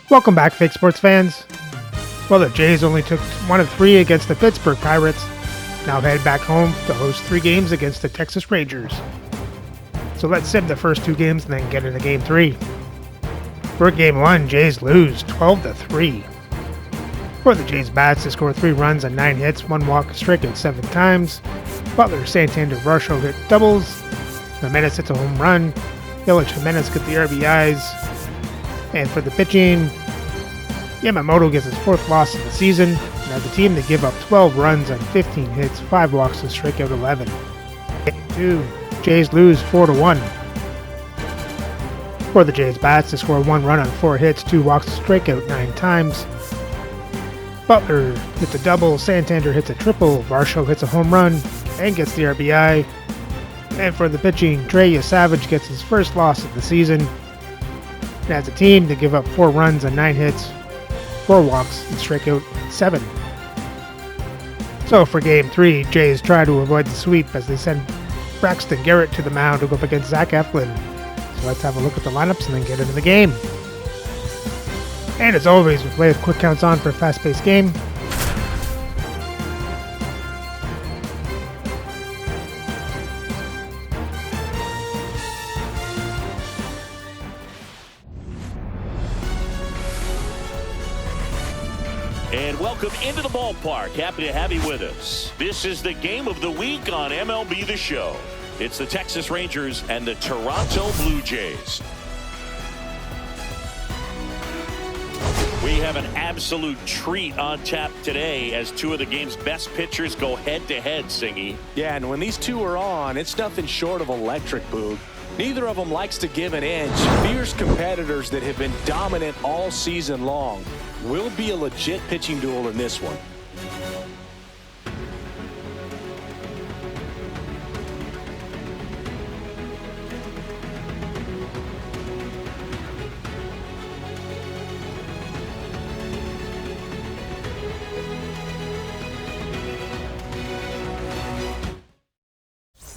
Welcome back, fake sports fans. Well, the Jays only took 1 of 3 against the Pittsburgh Pirates. Now head back home to host 3 games against the Texas Rangers. So let's sim the first 2 games and then get into Game 3. For Game 1, Jays lose 12-3. For the Jays bats, they score 3 runs on 9 hits, 1 walk, strike out 7 times. Butler, Santander, Varsho hit doubles. Jimenez hits a home run. Yelich, Jimenez get the RBIs. And for the pitching, Yamamoto gets his 4th loss of the season. And as a team, they give up 12 runs on 15 hits, 5 walks, and strike out 11. Game 2, Jays lose 4-1. For the Jays bats, they score 1 run on 4 hits, 2 walks, and strike out 9 times. Butler hits a double, Santander hits a triple, Varsho hits a home run and gets the RBI. And for the pitching, Trey Savage gets his 1st loss of the season. And as a team, they give up 4 runs on 9 hits, 4 walks, and strike out 7. So for Game 3, Jays try to avoid the sweep as they send Braxton Garrett to the mound to go up against Zach Eflin. So let's have a look at the lineups and then get into the game. And as always, we play with quick counts on for a fast-paced game. And welcome into the ballpark. Happy to have you with us. This is the game of the week on MLB The Show. It's the Texas Rangers and the Toronto Blue Jays. We have an absolute treat on tap today as 2 of the game's best pitchers go head-to-head, Singy. Yeah, and when these 2 are on, it's nothing short of electric, Boog. Neither of them likes to give an inch. Fierce competitors that have been dominant all season long. Will be a legit pitching duel in this one.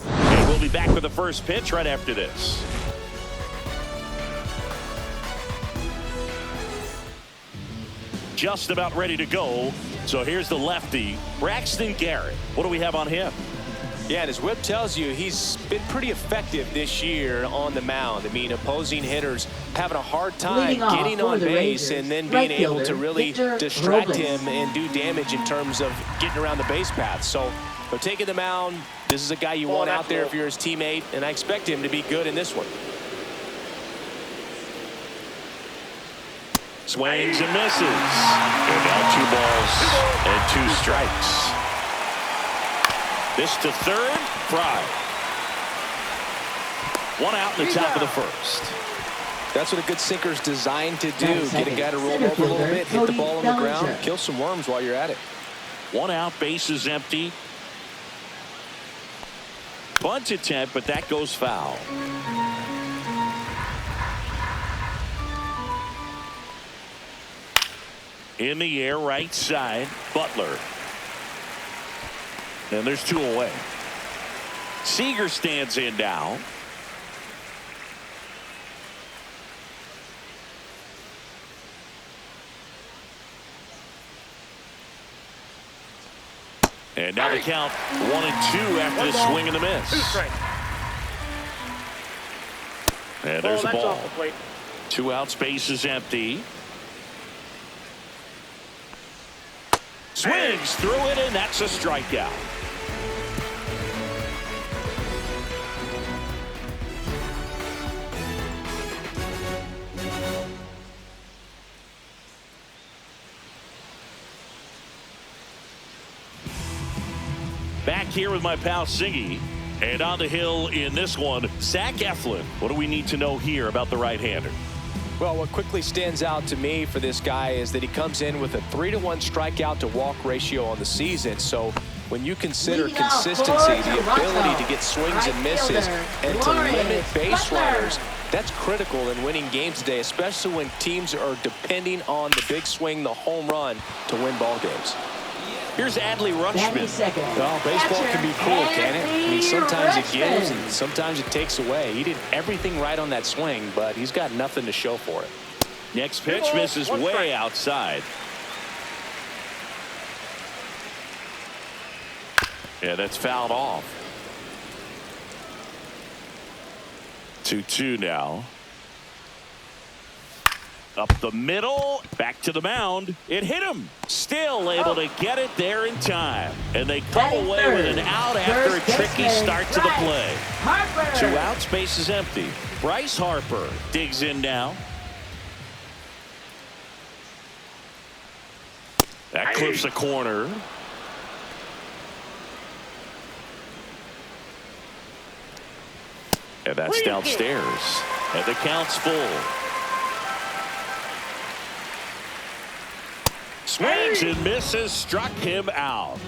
And we'll be back with the first pitch right after this. Just about ready to go. So here's the lefty, Braxton Garrett. What do we have on him? Yeah, and his whip tells you he's been pretty effective this year on the mound. I mean, opposing hitters having a hard time getting on base and then being able to really distract him and do damage in terms of getting around the base path. So they're taking the mound. This is a guy you want out there if you're his teammate, and I expect him to be good in this one. Swings and misses. And now 2 balls and 2 strikes. This to third, Fry. 1 out in the top of the first. That's what a good sinker's designed to do. Get a guy to roll over a little bit, hit the ball on the ground, kill some worms while you're at it. 1 out, base is empty. Bunt attempt, but that goes foul. In the air, right side, Butler. And there's 2 away. Seager stands in now. And now the count 1-2 after the swing and the miss. 2 strikes. And there's the ball. Off the plate. 2 outs, base is empty. Swings through it, and that's a strikeout. Back here with my pal Siggy. And on the hill in this one, Zach Eflin. What do we need to know here about the right-hander? Well, what quickly stands out to me for this guy is that he comes in with a 3-to-1 strikeout to walk ratio on the season. So when you consider consistency, the ability to get swings and misses, and to limit base runners, that's critical in winning games today, especially when teams are depending on the big swing, the home run, to win ball games. Here's Adley Rutschman. Well, baseball can be cool, can it? I mean, sometimes it gives and sometimes it takes away. He did everything right on that swing, but he's got nothing to show for it. Next pitch misses way outside. Yeah, that's fouled off. 2-2 now. Up the middle, back to the mound. It hit him. Still able to get it there in time. And they come away with an out after a tricky start to the play. 2 outs, base is empty. Bryce Harper digs in now. That clips a corner. And that's downstairs. And the count's full. Swings and misses, struck him out.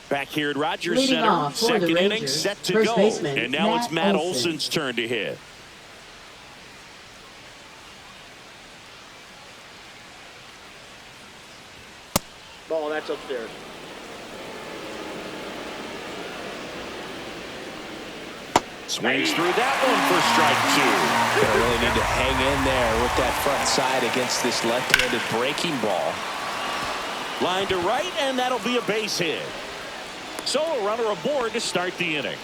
Back here at Rogers Center, second inning set to go. And now it's Matt Olson's turn to hit. Ball, that's upstairs. Swings through that one for strike 2. They really need to hang in there with that front side against this left-handed breaking ball. Line to right, and that'll be a base hit. So a runner aboard to start the inning.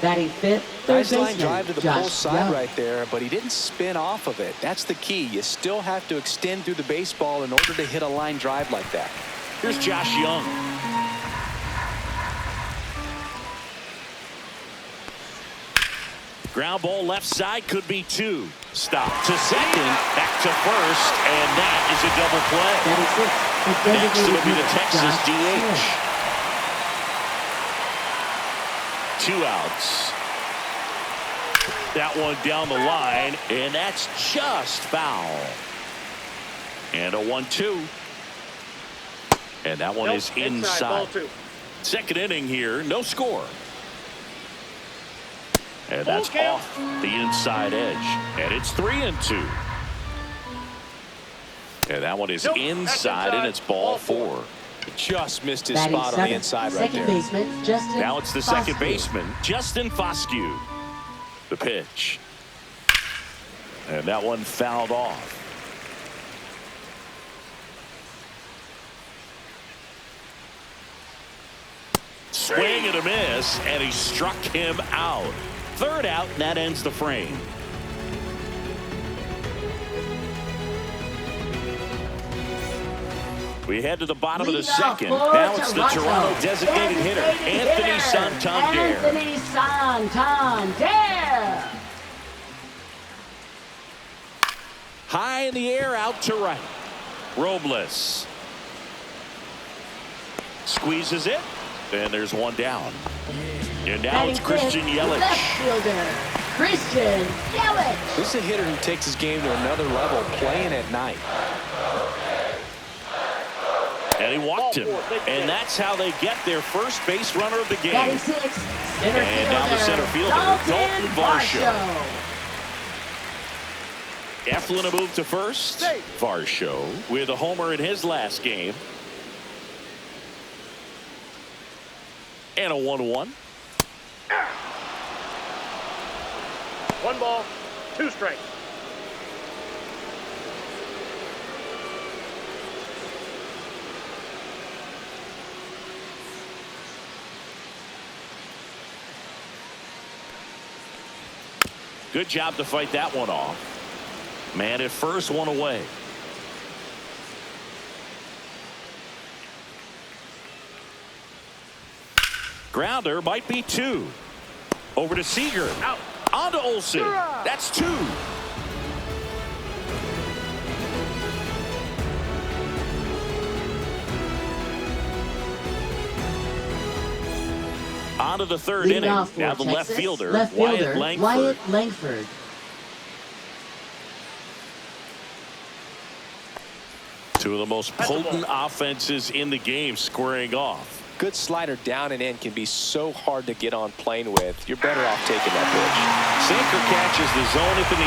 Batting fifth, Nice line drive to the post side right there, but he didn't spin off of it. That's the key. You still have to extend through the baseball in order to hit a line drive like that. Here's Josh Young. Ground ball left side, could be 2. Stop to second, back to first, and that is a double play. Next it'll be the Texas DH. 2 outs. That one down the line, and that's just foul. And a 1-2. And that one is inside. Second inning here, no score. And that's off the inside edge. And it's 3-2. And that one is inside, and it's ball 4. Just missed his spot on the inside right there. Now it's the second baseman, Justin Foscue. The pitch. And that one fouled off. Swing and a miss, and he struck him out. Third out, and that ends the frame. We head to the bottom of the second. Now it's the Toronto designated hitter, Anthony Santander. Anthony Santander. High in the air, out to right. Robles squeezes it, and there's one down. And now it's Christian Yelich. Left fielder, Christian Yelich. This is a hitter who takes his game to another level, playing at night. And he walked him. And that's how they get their first base runner of the game. Batting sixth, center and now the center fielder, Dalton Varsho. Eflin a move to first. Varsho with a homer in his last game. And a 1-1. 1 ball, 2 strikes. Good job to fight that one off. Man at first, one away. Grounder might be 2. Over to Seager. Out. On to Olsen. That's 2. On to the third inning. Now the left fielder, Wyatt Langford. Two of the most potent offenses in the game squaring off. Good slider down and in can be so hard to get on plane with. You're better off taking that pitch. Sinker catches the zone at the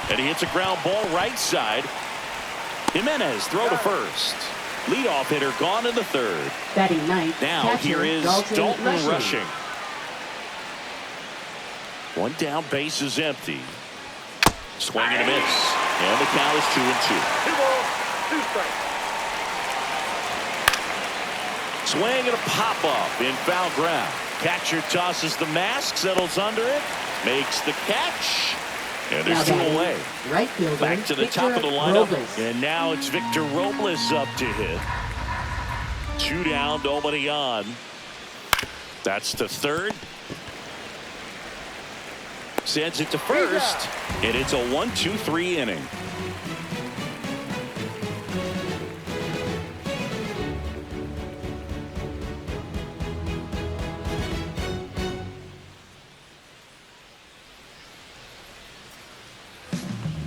knees. And he hits a ground ball right side. Jimenez throw to first. Leadoff hitter gone in the third. Batting ninth. Now catcher, here is Dalton rushing. One down, base is empty. Swing and a miss. And the count is 2-2. 2 balls, 2 strikes. Swing and a pop up in foul ground. Catcher tosses the mask, settles under it, makes the catch, and there's 2 away. Right fielder, Back to the Victor top of the lineup, Robles. and now it's Victor Robles up to hit. 2 down, nobody on. That's the third. Sends it to first, and it's a 1-2-3 inning.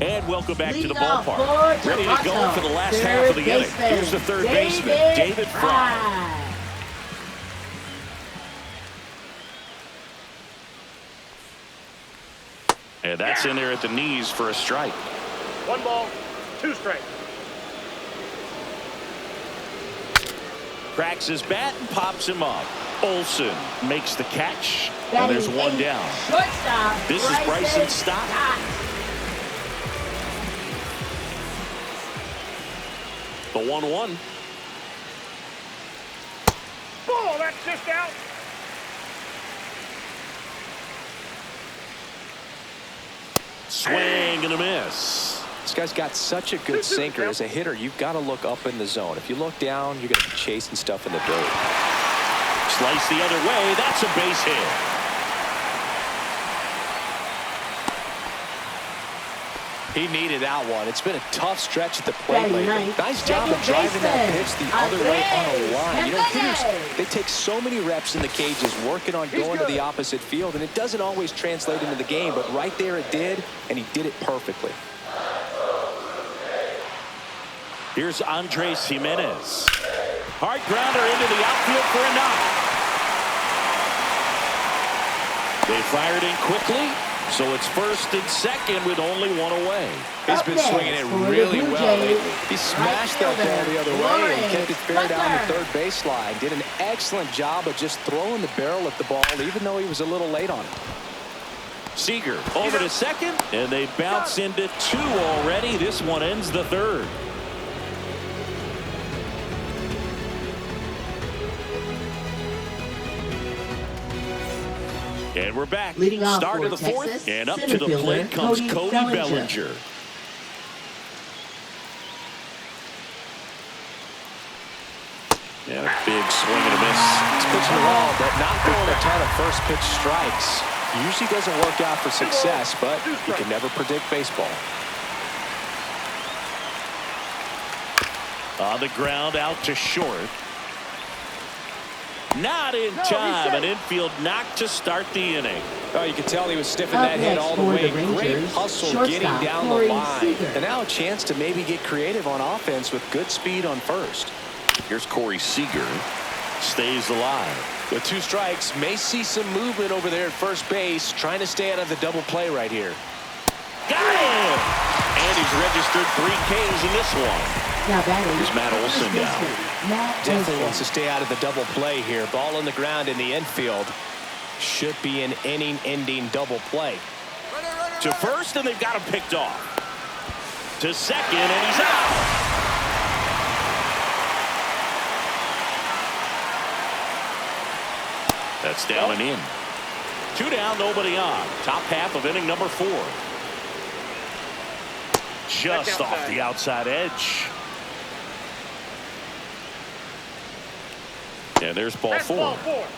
And welcome back to the ballpark. Ready to go for the last half of the inning. Here's the third baseman, David Fry. And that's in there at the knees for a strike. 1 ball, 2 strikes. Cracks his bat and pops him up. Olsen makes the catch, and there's 1 down. Shortstop. This is Bryson Stott. The 1-1. Ball, that's just out. Swing and a miss. This guy's got such a good sinker. As a hitter, you've got to look up in the zone. If you look down, you're going to be chasing stuff in the dirt. Slice the other way. That's a base hit. He needed that one. It's been a tough stretch at the plate lately. Nice job of Second driving that baseman, pitch the other way on a line. You know, Jimenez. hitters, they take so many reps in the cages working on going to the opposite field, and it doesn't always translate into the game, but right there it did, and he did it perfectly. Here's Andres Jimenez. Hard grounder into the outfield for a knock. They fired in quickly, so it's first and second with only 1 away. He's been swinging it really well lately. He smashed that ball the other way and kept it fair down the third baseline. Did an excellent job of just throwing the barrel at the ball, even though he was a little late on it. Seager over to second, and they bounce into 2 already. This one ends the third. And we're back. Leading off Start for of the fourth, Texas, and up to center the fielder, plate comes Cody Bellinger. Bellinger. And a big swing and a miss. He's pitching well, but not throwing a ton of first pitch strikes. Usually doesn't work out for success, but you can never predict baseball. On the ground, out to short. Not in time. An infield knock to start the inning. Oh, you can tell he was sniffing that hit all the way. Great hustle getting down the line. And now a chance to maybe get creative on offense with good speed on first. Here's Corey Seager. Stays alive. With 2 strikes, may see some movement over there at first base, trying to stay out of the double play right here. Got him! And he's registered 3 Ks in this one. Now batting. Here's Matt Olson down. Definitely wants to stay out of the double play here. Ball on the ground in the infield. Should be an inning-ending double play. To first, and they've got him picked off. To second, and he's out. That's down and in. 2 down, nobody on. Top half of inning number 4. Just off the outside edge. And there's ball 4.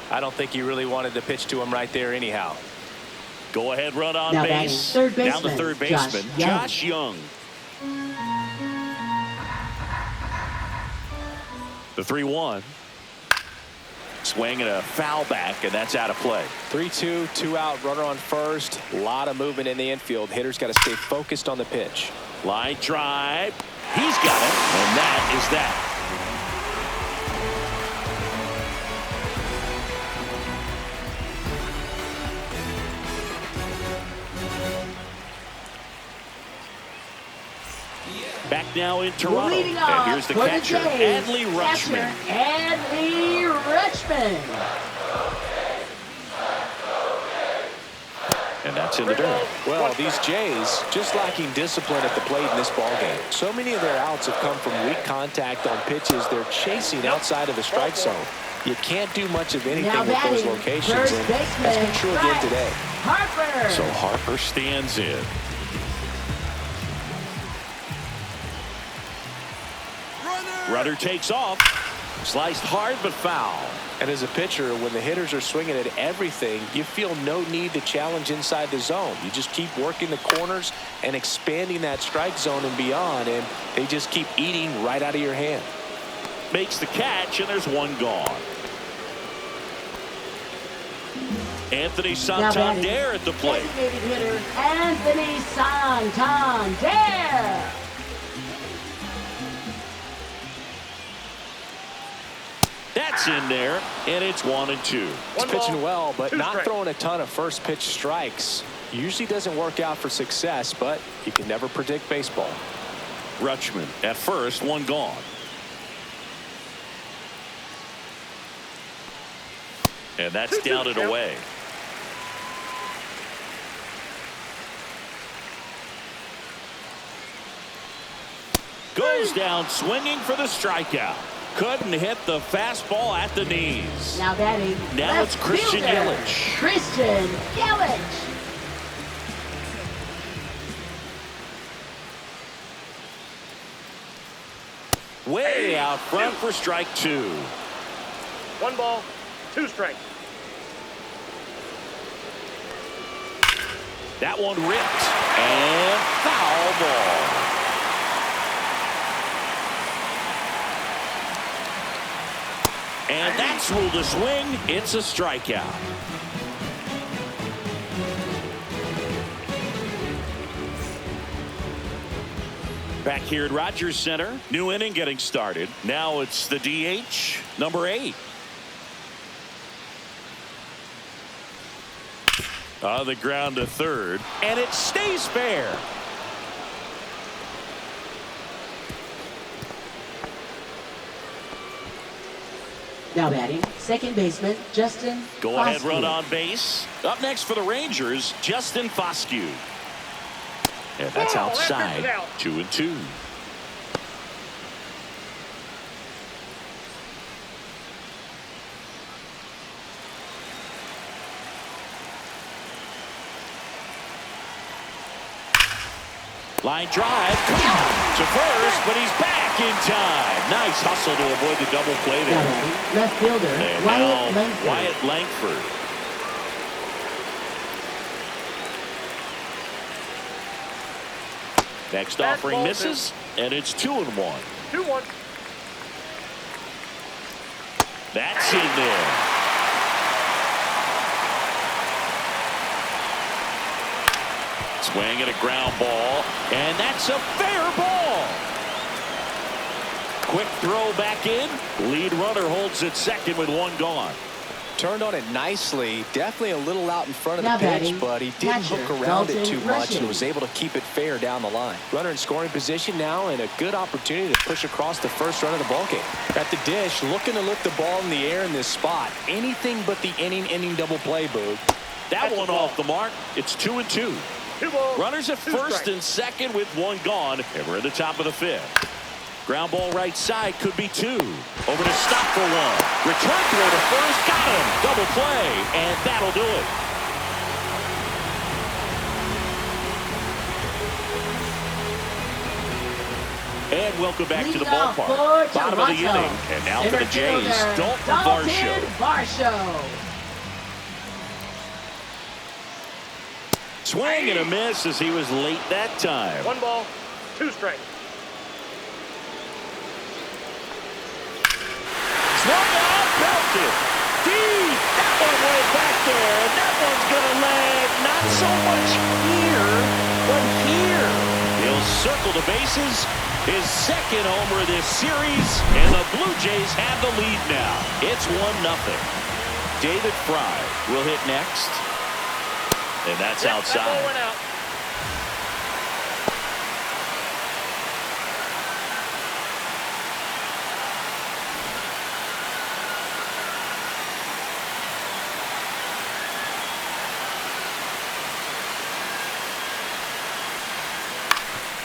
I don't think he really wanted to pitch to him right there anyhow. Go ahead, run on Now base. third Down the baseman, third baseman, Josh Young. The 3-1. Swing and a foul back, and that's out of play. 3-2, 2 out, runner on first. A lot of movement in the infield. Hitters got to stay focused on the pitch. Line drive. He's got it, and that is that. Back now in Toronto. Leading And off here's the for catcher, the Jays, Adley Rutschman. Adley Rutschman. And that's in the dirt. Well, these Jays just lacking discipline at the plate in this ballgame. So many of their outs have come from weak contact on pitches they're chasing outside of the strike zone. You can't do much of anything Now with those batting, locations, first and baseman, that's been true again Bryce today. Harper. So Harper stands in. Runner takes off. Sliced hard but foul. And as a pitcher, when the hitters are swinging at everything, you feel no need to challenge inside the zone. You just keep working the corners and expanding that strike zone and beyond, and they just keep eating right out of your hand. Makes the catch, and there's one gone. Anthony Santander at the plate. Designated hitter, Anthony Santander. That's in there, and it's 1-2. He's pitching well, but not throwing a ton of first pitch strikes. Usually doesn't work out for success, but you can never predict baseball. Rutschman at first, one gone. And that's down and away. Goes down swinging for the strikeout. Couldn't hit the fastball at the knees. Now batting. Now it's Christian Yelich. Christian Yelich. Way out front for strike two. 1 ball, 2 strikes. That one ripped and foul ball. And that's ruled a swing. It's a strikeout. Back here at Rogers Center, new inning getting started. Now it's the DH, number 8. On the ground to third, and it stays fair. Now batting, second baseman, Justin Go ahead, Foscue. run on base. Up next for the Rangers, Justin Foscue. And that's outside, 2-2. Line drive, to first, but he's back in time. Nice hustle to avoid the double play Now there. batting, left fielder, And Wyatt now Langford. Wyatt Langford. Next offering misses, and it's 2-1. 2-1. That's in there. Swing at a ground ball, and that's a fair ball. Quick throw back in. Lead runner holds at second with one gone. Turned on it nicely. Definitely a little out in front of Now the pitch, batting, but he didn't catcher, hook around it Dalton too much Rushing. and was able to keep it fair down the line. Runner in scoring position now, and a good opportunity to push across the first run of the ballgame. At the dish, looking to lift the ball in the air in this spot. Anything but the inning double play, Boog. That one off the mark. It's 2-2. 2 balls. Runners at 2 first strikes. and second with one gone, and we're at the top of the 5th. Ground ball right side, could be 2. Over to stop for 1. Return throw to first, got him. Double play, and that'll do it. And welcome back to the Leading off ballpark. for Bottom of the Toronto, inning, and now for the center Jays, fielder, Dalton Varsho. Varsho. Swing and a miss as he was late that time. 1 ball, 2 strikes. Swung out, belted. Deep. That one way back there. And that one's going to land not so much here, but here. He'll circle the bases. His second homer of this series. And the Blue Jays have the lead now. It's 1-0. David Fry will hit next. And that's That ball outside. went out.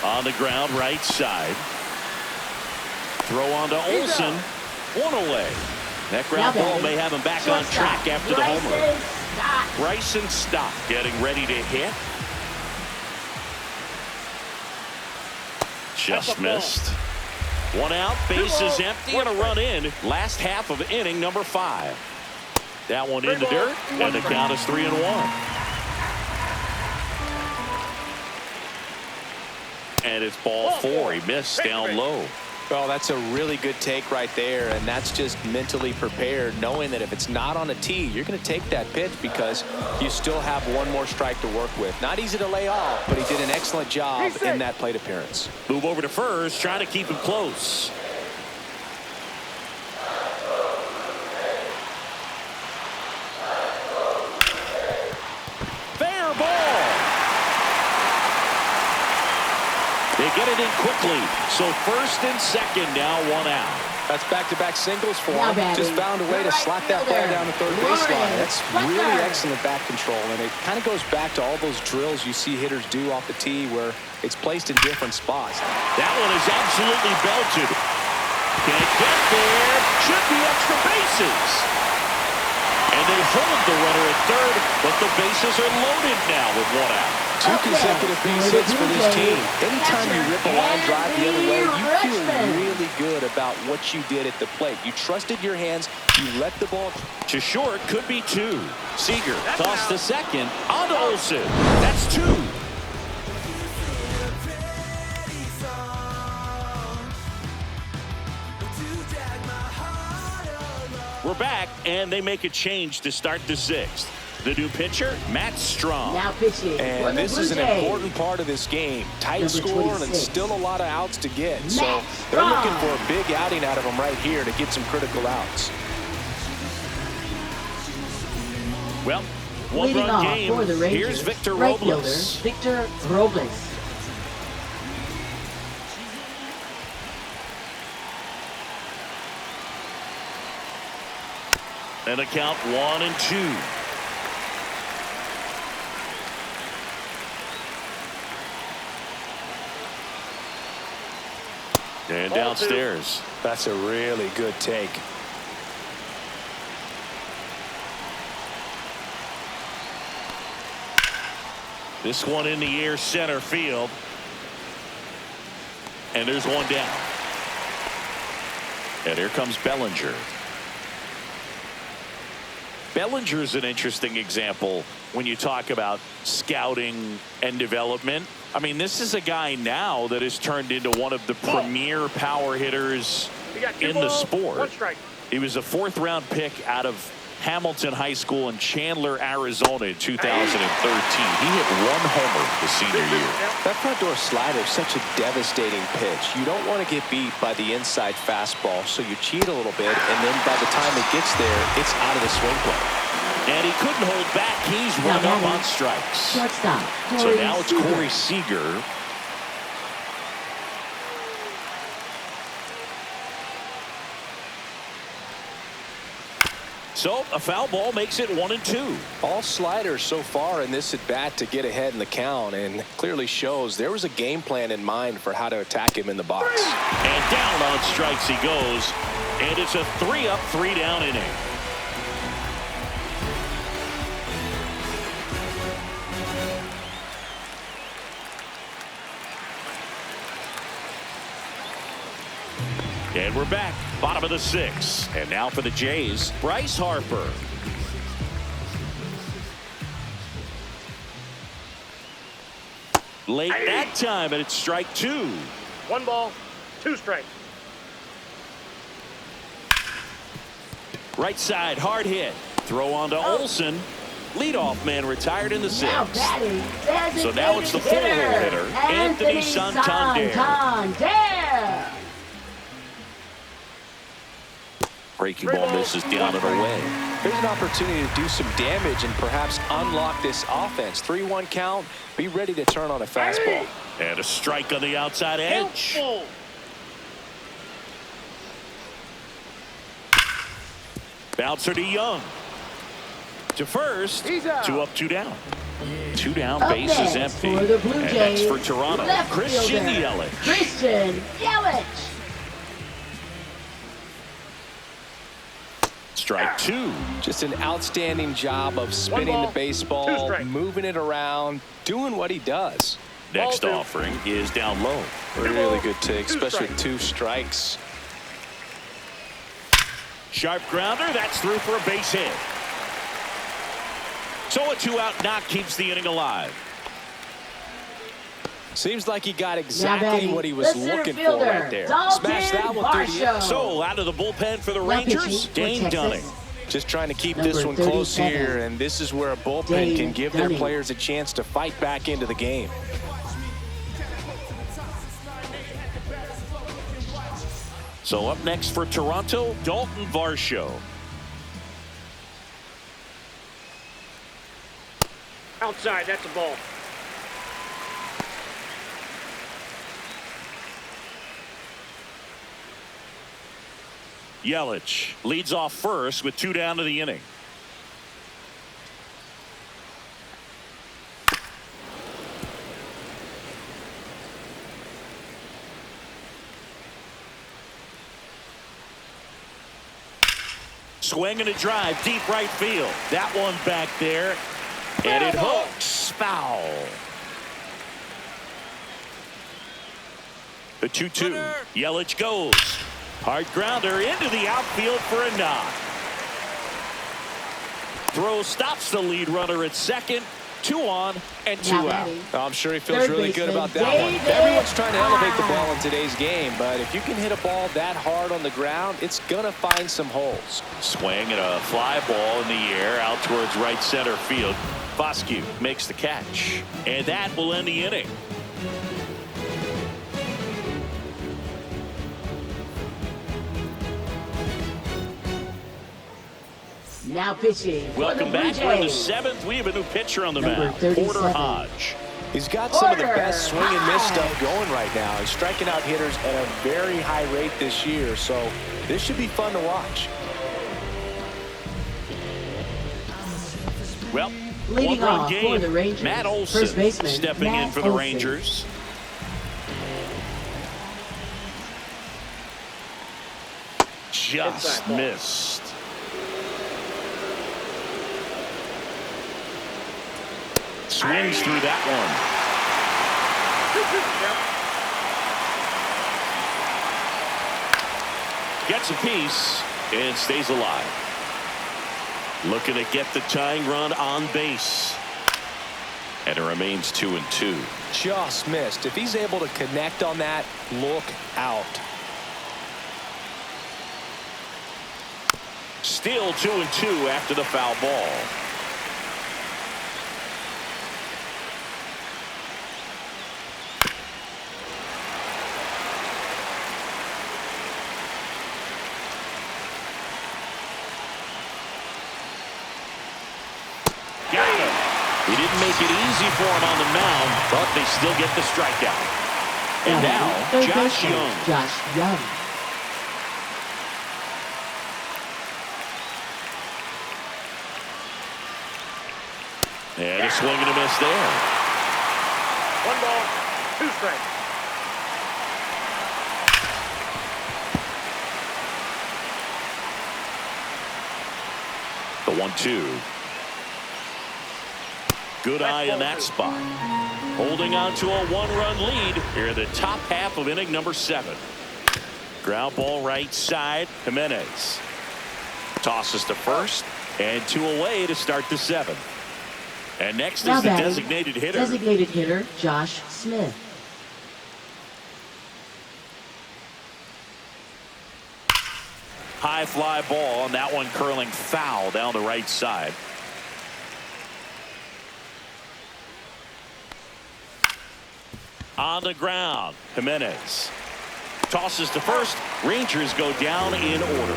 On the ground, right side. Throw on to Olsen. One away. That ground ball may have him back on track after the homer. Bryson Stott getting ready to hit. Just missed. One out, bases empty, and a run in. Last half of inning number 5. That one in the dirt, and the count is 3-1. And it's ball 4. He missed down low. Well, that's a really good take right there, and that's just mentally prepared, knowing that if it's not on a tee, you're going to take that pitch because you still have one more strike to work with. Not easy to lay off, but he did an excellent job in that plate appearance. Move over to first, trying to keep him close. Fair ball. They get it in quickly. So first and second now, one out. That's back-to-back singles for him. Just found a way to slap that ball down the third baseline. That's really excellent bat control, and it kind of goes back to all those drills you see hitters do off the tee where it's placed in different spots. That one is absolutely belted. Can't get there. Should be extra bases. And they hold the runner at third, but the bases are loaded now with one out. 2 consecutive base hits for this team. Anytime you rip a line drive the other way, you feel really good about what you did at the plate. You trusted your hands. You let the ball to short. Could be 2. Seager tossed the second. On to Olsen. That's 2. We're back, and they make a change to start the 6th. The new pitcher, Matt Strong. Now pitching. And this is an important part of this game. Tight score and still a lot of outs to get. So they're looking for a big outing out of him right here to get some critical outs. Well, one-run game. For the Rangers, here's Victor right Robles. Fielder, Victor Robles. And a count 1-2. And downstairs. That's a really good take. This one in the air, center field. And there's one down. And here comes Bellinger. Bellinger's an interesting example when you talk about scouting and development. I mean, this is a guy now that has turned into one of the premier power hitters in the sport. He was a 4th-round pick out of Hamilton High School in Chandler, Arizona in 2013. He hit 1 homer the senior year. That front door slider is such a devastating pitch. You don't want to get beat by the inside fastball, so you cheat a little bit, and then by the time it gets there, it's out of the swing play. And he couldn't hold back. He's run up on strikes. Shortstop. So now it's Corey Seager. So a foul ball makes it 1-2. All sliders so far in this at bat to get ahead in the count, and clearly shows there was a game plan in mind for how to attack him in the box. And down on strikes he goes, and it's a 3-up, 3-down inning. And we're back, bottom of the 6th. And now for the Jays, Bryce Harper. Late that time, and it's strike 2. 1 ball, 2 strikes. Right side, hard hit. Throw on to Olsen. Leadoff man retired in the 6th. So now it's the 4-hole hitter, Anthony Santander. Breaking ball misses down and away. Here's an opportunity to do some damage and perhaps unlock this offense. 3-1 count. Be ready to turn on a fastball. And a strike on the outside edge. Bouncer to Young. to first. He's out. 2 up, 2 down. 2 down, Up base is next empty. for the Blue And Jays, next for Toronto, left Christian fielder, Yelich. Christian Yelich. Strike 2. Just an outstanding job of spinning ball, the 2 baseball, strikes. moving it around, doing what he does. Next Ball 2. offering is down low. Really good take, 2 especially with strikes. 2 strikes. Sharp grounder, that's through for a base hit. So a 2-out knock keeps the inning alive. Seems like he got Now exactly batting, what he was the center looking for fielder, right there. Dalton Smash that one through the Varsho. So out of the bullpen for the Now Rangers, pitching for Dane Texas, Dunning. Just trying to keep Number this one close 37, here, and this is where a bullpen Dane can give their Dunning. players a chance to fight back into the game. So up next for Toronto, Dalton Varsho. Outside, that's a ball. Yelich leads off first with 2 down to the inning. Swing and a drive, deep right field. That one back there, and it hooks foul. The 2-2. Yelich goes. Hard grounder into the outfield for a knock. Throw stops the lead runner at second. 2 on and 2 Now out. batting, I'm sure he feels third really good baseman, about that one. David Everyone's trying to elevate the Hahn. ball in today's game, but if you can hit a ball that hard on the ground, it's going to find some holes. Swing and a fly ball in the air out towards right center field. Foscue makes the catch, and that will end the inning. Now pitching for Welcome the Blue back. We're in the Jays, 7th. We have a new pitcher on the Number mound, 37. Porter Hodge. He's got some of the Porter best swing and miss Hodge. stuff going right now. He's striking out hitters at a very high rate this year, so this should be fun to watch. Well, Leading one-run off for game. the Rangers, Matt first Olson baseman, stepping in Matt for the Olson. Rangers. Just Inside ball. missed. Swings through that one. Gets a piece and stays alive. Looking to get the tying run on base. And it remains 2-2. Just missed. If he's able to connect on that, look out. Still 2-2 after the foul ball. Got him. He didn't make it easy for him on the mound, but they still get the strikeout. And now, third Josh baseman, Young. Josh Young. And a swing and a miss there. 1 ball, 2 strikes. The 1-2. Good eye in that spot. Holding on to a 1-run lead here in the top half of inning number 7. Ground ball right side. Jimenez tosses to first, and 2 away to start the 7th. And next Now is the batting, designated hitter. Designated hitter, Josh Smith. High fly ball, and that one curling foul down the right side. On the ground, Jimenez tosses to first. Rangers go down in order.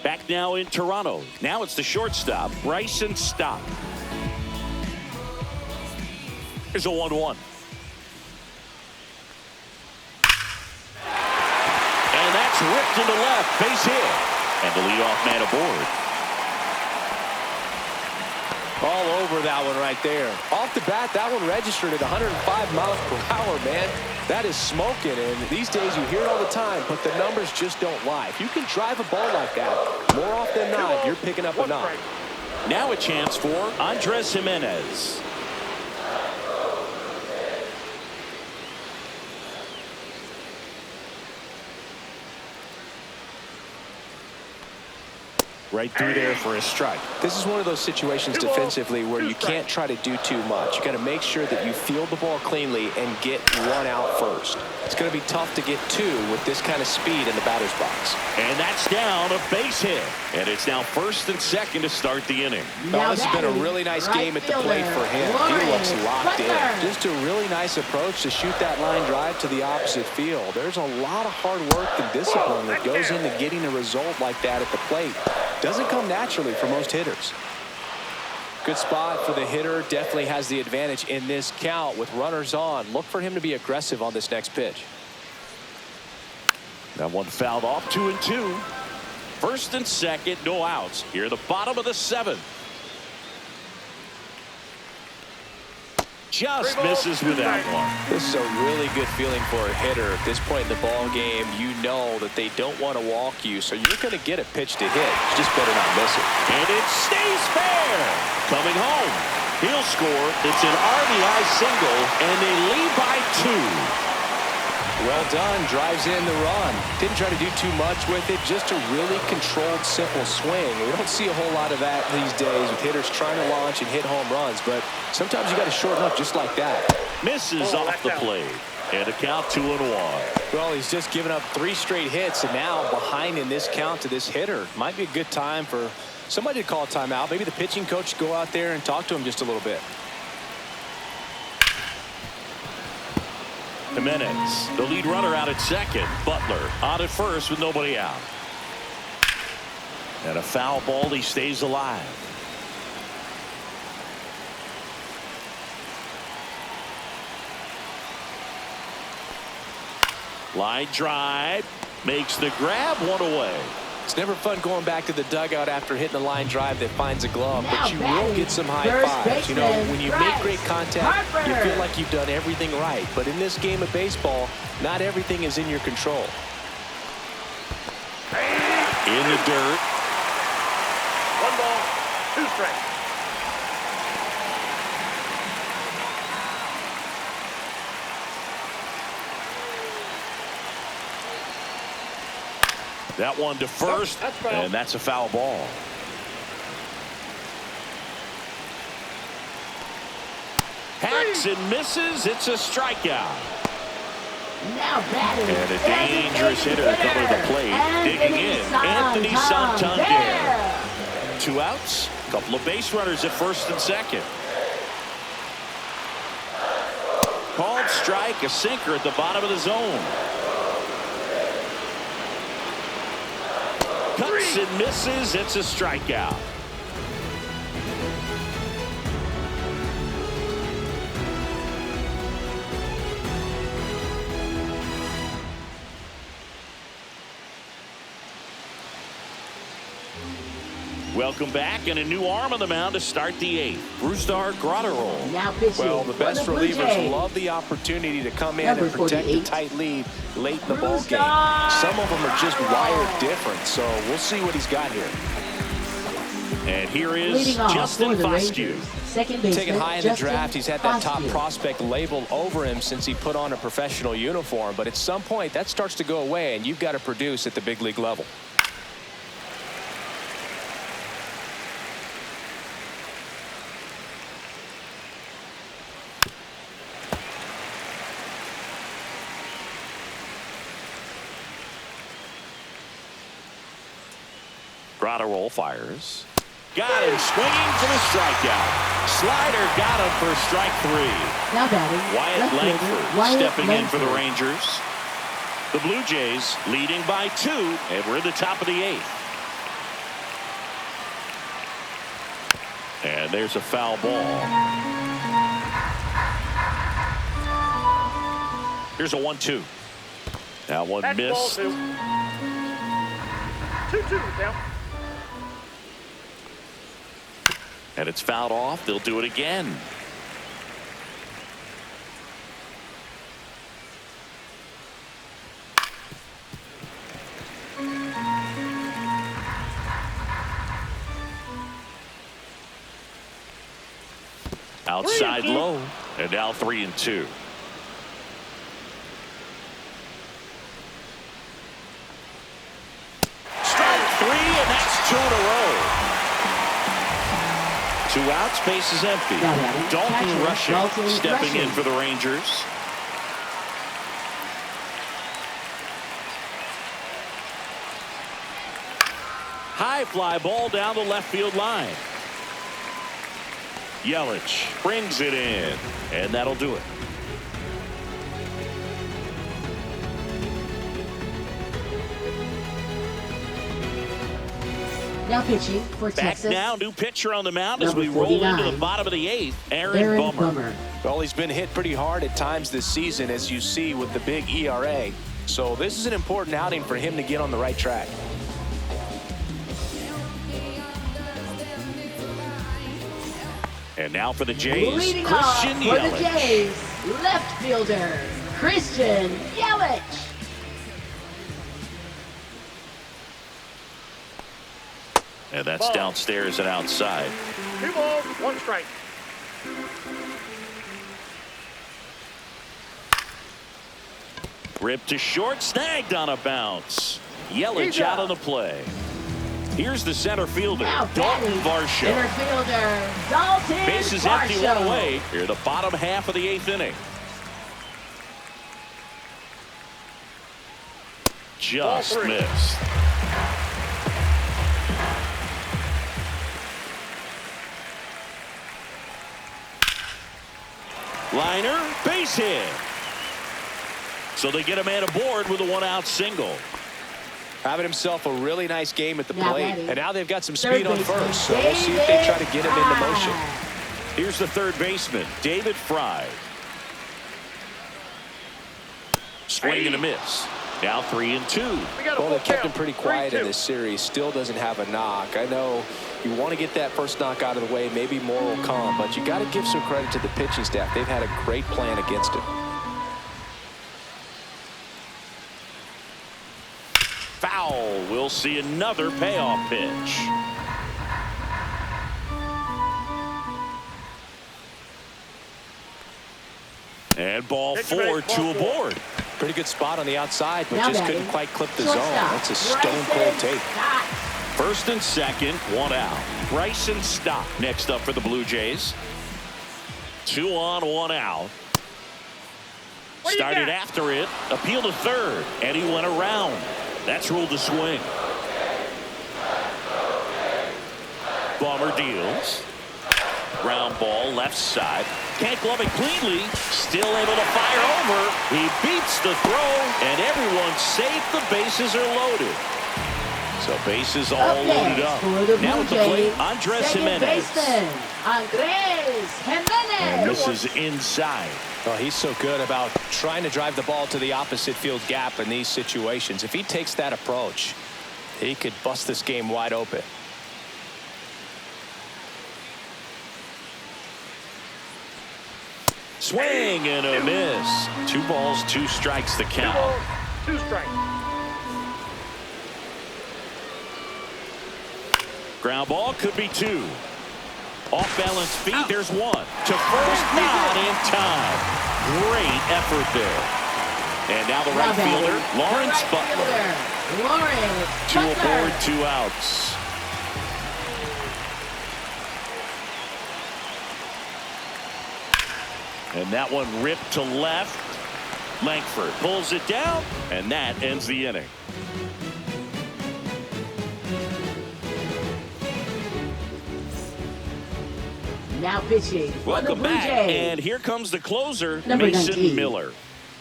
Back now in Toronto. Now it's the shortstop, Bryson Stott. Here's a 1-1. And that's ripped into left. Base hit. And the leadoff man aboard. All over that one right there. Off the bat, that one registered at 105 miles per hour, man. That is smoking, and these days you hear it all the time, but the numbers just don't lie. If you can drive a ball like that, more often than not, you're picking up a knock. Now a chance for Andres Jimenez. Right through there for a strike. This is one of those situations defensively where you can't try to do too much. You got to make sure that you field the ball cleanly and get one out first. It's going to be tough to get two with this kind of speed in the batter's box. And that's down, a base hit. And it's now first and second to start the inning. Well, this has been a really nice game at the plate for him. He looks locked in. Just a really nice approach to shoot that line drive to the opposite field. There's a lot of hard work and discipline that goes into getting a result like that at the plate. Doesn't come naturally for most hitters. Good spot for the hitter. Definitely has the advantage in this count with runners on. Look for him to be aggressive on this next pitch. That one fouled off, 2-2. First and second, no outs. Here at the bottom of the seventh. Just misses with that one. This is a really good feeling for a hitter. At this point in the ball game, you know that they don't want to walk you, so you're going to get a pitch to hit. You just better not miss it. And it stays fair. Coming home. He'll score. It's an RBI single, and they lead by 2. Well done. Drives in the run. Didn't try to do too much with it. Just a really controlled, simple swing. We don't see a whole lot of that these days with hitters trying to launch and hit home runs, but sometimes you got to shorten up just like that. Misses off the plate. And a count 2-1. Well, he's just given up 3 straight hits, and now behind in this count to this hitter. Might be a good time for somebody to call a timeout. Maybe the pitching coach go out there and talk to him just a little bit. Jimenez, the lead runner, out at second. Butler on at first with nobody out. And a foul ball. He stays alive. Line drive. Makes the grab, one away. It's never fun going back to the dugout after hitting a line drive that finds a glove, but you will get some high fives. You know, when you make great contact, you feel like you've done everything right. But in this game of baseball, not everything is in your control. In the dirt. 1 ball, 2 strikes. That one to first, and that's a foul ball. Hacks and misses. It's a strikeout. And a dangerous hitter coming to the plate. Digging in, Anthony Santander. 2 outs. A couple of base runners at first and second. Called strike, a sinker at the bottom of the zone. Cuts and misses. It's a strikeout. Welcome back, and a new arm on the mound to start the 8th. Brusdar Graterol. Now pitching. Well, the best relievers love the opportunity to come in and protect a tight lead late in the ball game. Some of them are just wired different, so we'll see what he's got here. And here is Justin Foscue. Taken high in the draft, he's had that top prospect label over him since he put on a professional uniform. But at some point, that starts to go away, and you've got to produce at the big league level. Graterol fires. Got him swinging for the strikeout. Slider got him for strike 3. Now batting, Wyatt Langford Wyatt stepping in for the Langford. Rangers. The Blue Jays leading by 2, and we're at the top of the 8th. And there's a foul ball. Here's a 1-2. That one That's missed. ball 2. 2-2 now. And it's fouled off. They'll do it again. Outside low, and now 3-2. Strike 3, and that's 2 in a row. 2 outs, base is empty. Dalton rushing, stepping in for the Rangers. High fly ball down the left field line. Yelich brings it in, and that'll do it. Now pitching for Back Texas. now, new pitcher on the mound as Number we roll 49. into the bottom of the 8th. Aaron Bummer. Well, he's been hit pretty hard at times this season, as you see with the big ERA. So this is an important outing for him to get on the right track. And now for the Jays, Leading off Christian for the Yelich. Jays, left fielder, Christian Yelich. And that's Ball. downstairs and outside. 2 balls, 1 strike. Ripped to short, snagged on a bounce. Yelich He's out out. on the play. Here's the center fielder, Now Dalton batting, center Varsho. fielder, Dalton Base is empty, Varsho. 1 away. Here, the bottom half of the 8th inning. Just Ball 3. missed. Liner, base hit. So they get a man aboard with a 1-out single. Having himself a really nice game at the Now plate. batting. And now they've got some Third speed on baseman, first. So we'll see if they try to get him into motion. Here's the third baseman, David Fry. Swing and a miss. Now 3-2. We got a Well, full they kept him count. pretty quiet in 3-2. this series. Still doesn't have a knock. I know you want to get that first knock out of the way. Maybe more will come. But you got to give some credit to the pitching staff. They've had a great plan against him. Foul. We'll see another payoff pitch. And ball Pitch 4, break, 2 ball 4. aboard. Pretty good spot on the outside, but Now just batting, couldn't quite clip the zone. shortstop, That's a stone-cold Bryson take. Stott. First and second, 1 out. Bryson Stott next up for the Blue Jays. 2 on, 1 out. What do you Started got? after it, appealed to third, and he went around. That's ruled a swing. Bummer deals. Ground ball left side. Can't glove it cleanly. Still able to fire over. He beats the throw, and everyone's safe. The bases are loaded. So bases all Up loaded next up. for the Now Blue at the plate, Jays, Andres second Jimenez. baseman, Andres And Jimenez. this is inside. Well, he's so good about trying to drive the ball to the opposite field gap in these situations. If he takes that approach, he could bust this game wide open. Swing and a miss. 2 balls, 2 strikes the 2 count. balls, 2 strikes. Ground ball could be 2. Off balance feet. There's 1 to first, not in time. Great effort there. And now the right fielder, Lawrence Butler. Lawrence 2 Butler. aboard, 2 outs. And that one ripped to left. Langford pulls it down, and that ends the inning. Now pitching for the Welcome Blue back, Jays. and here comes the closer, Number Mason 19. Miller.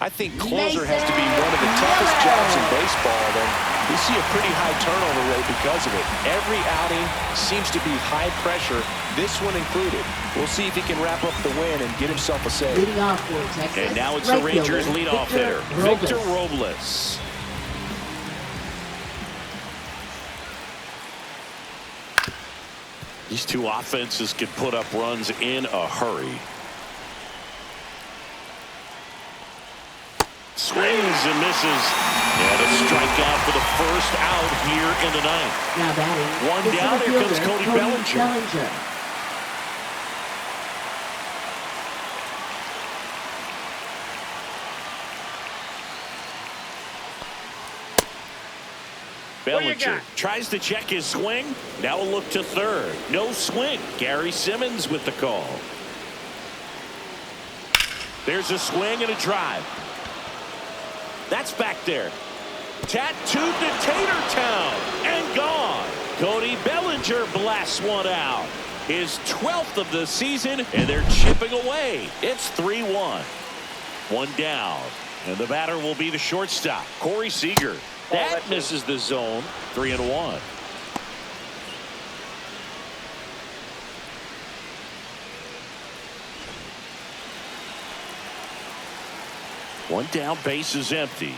I think closer has to be one of the toughest jobs in baseball. And We see a pretty high turnover rate because of it. Every outing seems to be high pressure, this one included. We'll see if he can wrap up the win and get himself a save. Leading off for Texas. And now it's the right Rangers fielder, leadoff hitter, Victor Robles. These two offenses can put up runs in a hurry. Swings and misses. And a strikeout for the first out here in the ninth. Now batting. One is down, the here comes fielder, Cody Bellinger. Bellinger tries to check his swing. Now a look to third. No swing. Gary Simmons with the call. There's a swing and a drive. That's back there. Tattooed to Tatertown and gone. Cody Bellinger blasts one out. His 12th of the season, and they're chipping away. It's 3-1. One down, and the batter will be the shortstop, Corey Seager. That misses the zone. 3-1. One down, base is empty.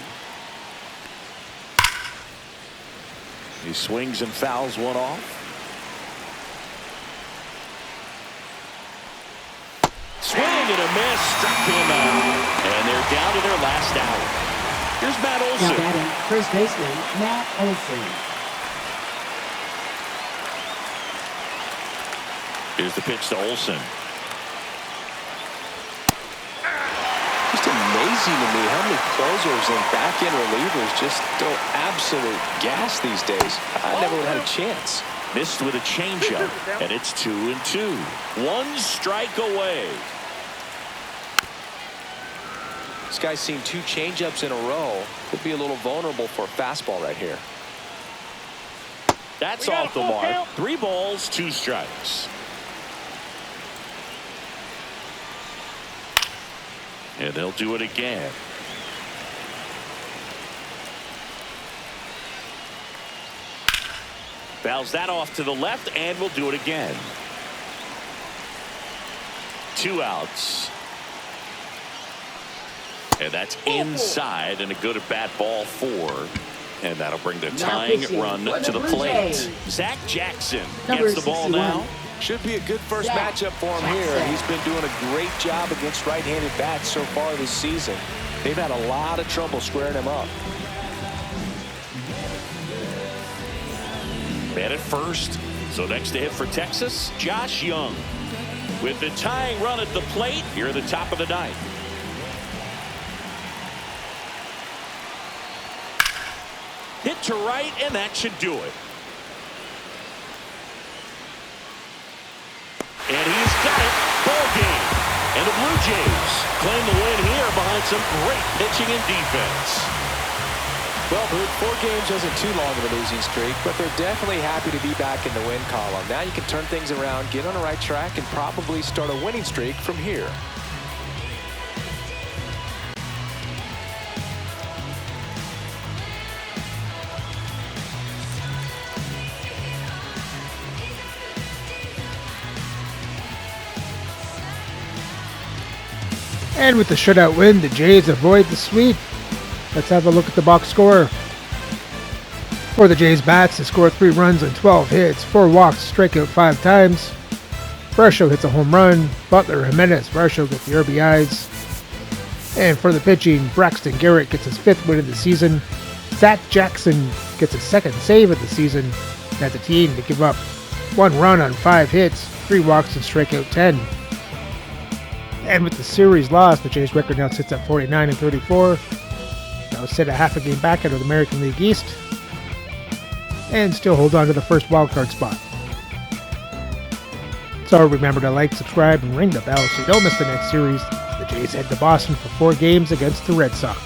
He swings and fouls one off. Swing and a miss, struck him out. And they're down to their last out. Here's Matt Olson. Now batting, first baseman, Matt Olson. Here's the pitch to Olson. Just amazing to me how many closers and back-end relievers just throw absolute gas these days. I never would have had a chance. Missed with a changeup, and it's 2-2. One strike away. This guy's seen two changeups in a row. Could be a little vulnerable for a fastball right here. That's off the mark. 3 balls, 2 strikes. And they'll do it again. Fouls that off to the left, and we'll do it again. 2 outs. And that's inside, and a good at-bat ball 4. And that'll bring the tying run to the plate. Zach Jackson gets the ball now. Should be a good first matchup for him here. And he's been doing a great job against right-handed bats so far this season. They've had a lot of trouble squaring him up. Man at first. So next to hit for Texas, Josh Young. With the tying run at the plate, here at the top of the ninth. Hit to right, and that should do it. And he's got it. Ball game. And the Blue Jays claim the win here behind some great pitching and defense. Well, Boot, 4 games wasn't too long of a losing streak, but they're definitely happy to be back in the win column. Now you can turn things around, get on the right track, and probably start a winning streak from here. And with the shutout win, the Jays avoid the sweep. Let's have a look at the box score. For the Jays bats, they score 3 runs and 12 hits, 4 walks, strike out 5 times. Varsho hits a home run. Butler, Jimenez, Varsho get the RBIs. And for the pitching, Braxton Garrett gets his 5th win of the season. Zach Jackson gets his 2nd save of the season. As a team, they give up 1 run on 5 hits, 3 walks, and strike out 10. And with the series loss, the Jays record now sits at 49-34. Now sit a half a game back out of the American League East. And still hold on to the first wildcard spot. So remember to like, subscribe, and ring the bell so you don't miss the next series. The Jays head to Boston for 4 games against the Red Sox.